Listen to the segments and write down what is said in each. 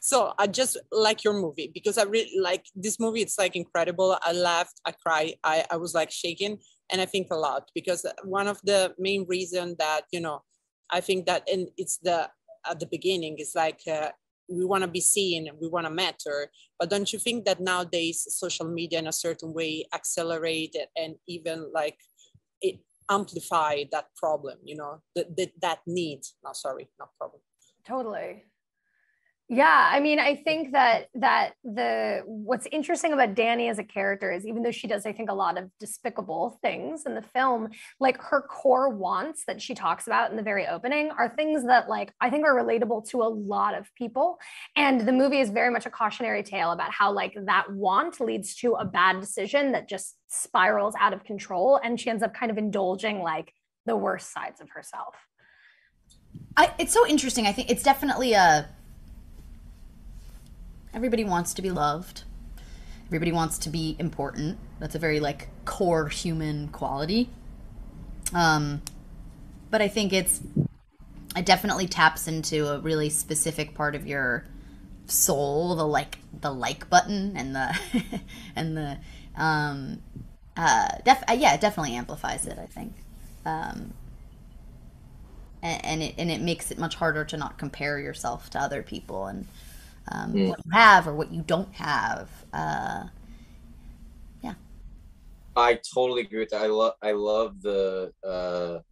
So I just like your movie because I really like this movie. It's like incredible. I laughed, I cried, I was like shaking, and I think a lot because one of the main reason that, you know, I think that, and it's the, at the beginning, it's like, we want to be seen, we want to matter, but don't you think that nowadays social media in a certain way accelerate it and even like it amplify that problem, you know, that need, no, sorry, not problem. Totally. Yeah, I mean, I think that what's interesting about Dani as a character is even though she does, I think, a lot of despicable things in the film, like her core wants that she talks about in the very opening are things that like I think are relatable to a lot of people. And the movie is very much a cautionary tale about how like that want leads to a bad decision that just spirals out of control, and she ends up kind of indulging like the worst sides of herself. It's so interesting. I think it's definitely a everybody wants to be loved. Everybody wants to be important. That's a very like core human quality. But I think it definitely taps into a really specific part of your soul, the like button and the and the yeah, it definitely amplifies it, I think. And it makes it much harder to not compare yourself to other people and what you have or what you don't have. Yeah, I totally agree with that. I love the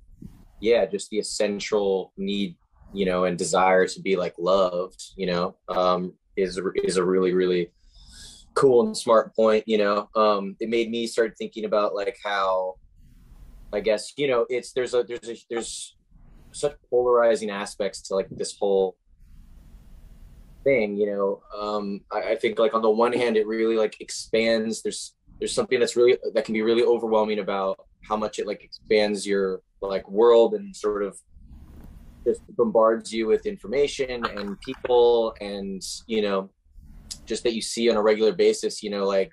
yeah, just the essential need, you know, and desire to be like loved, you know, is a really really cool and smart point. You know, it made me start thinking about like how, I guess, you know, it's there's such polarizing aspects to like this whole thing, you know. I think like on the one hand it really like expands, there's something that can be really overwhelming about how much it like expands your like world and sort of just bombards you with information and people, and you know, just that you see on a regular basis, you know, like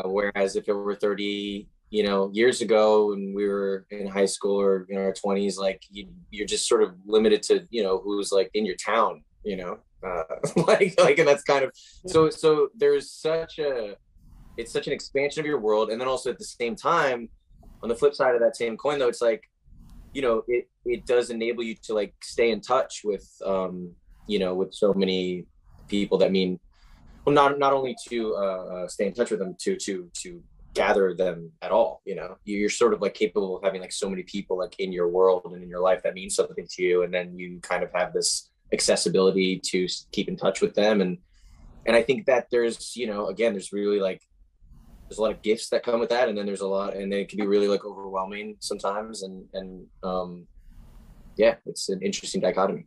whereas if it were 30, you know, years ago and we were in high school or in our 20s, like you're just sort of limited to, you know, who's like in your town, you know. And that's kind of so there's it's such an expansion of your world. And then also at the same time, on the flip side of that same coin though, it's like, you know, it does enable you to like stay in touch with you know, with so many people that mean, well, not only to stay in touch with them, to gather them at all, you know. You're sort of like capable of having like so many people like in your world and in your life that means something to you, and then you kind of have this accessibility to keep in touch with them. And I think that there's, you know, again, there's really like there's a lot of gifts that come with that, and then there's a lot, and it can be really like overwhelming sometimes, and yeah, it's an interesting dichotomy.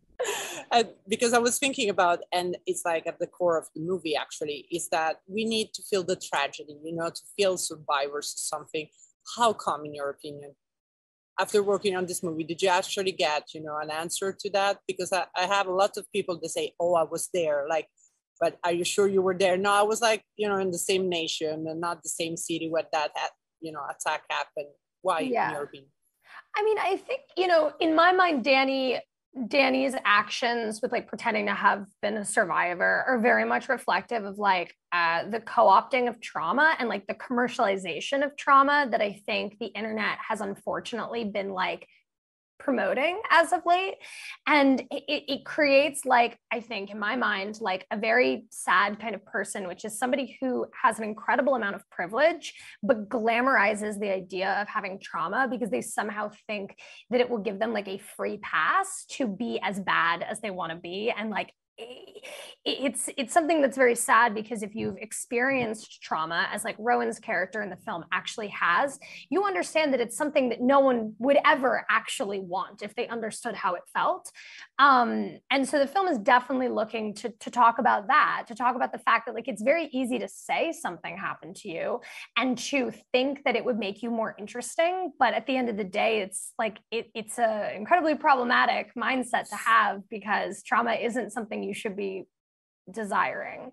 Because I was thinking about, and it's like at the core of the movie actually, is that we need to feel the tragedy, you know, to feel survivors of something. How come, in your opinion, after working on this movie, did you actually get, you know, an answer to that? Because I have a lot of people that say, oh, I was there, like, but are you sure you were there? No, I was like, you know, in the same nation and not the same city where that had, you know, attack happened. Why, in your opinion? I mean, I think, you know, in my mind, Dani's actions with like pretending to have been a survivor are very much reflective of like the co-opting of trauma and like the commercialization of trauma that I think the internet has unfortunately been like promoting as of late. And it creates, like, I think in my mind, like a very sad kind of person, which is somebody who has an incredible amount of privilege, but glamorizes the idea of having trauma because they somehow think that it will give them like a free pass to be as bad as they want to be. And like, it's something that's very sad because if you've experienced trauma, as like Rowan's character in the film actually has, you understand that it's something that no one would ever actually want if they understood how it felt. And so the film is definitely looking to talk about that, to talk about the fact that like it's very easy to say something happened to you and to think that it would make you more interesting, but at the end of the day, it's like it's a incredibly problematic mindset to have because trauma isn't something you should be desiring.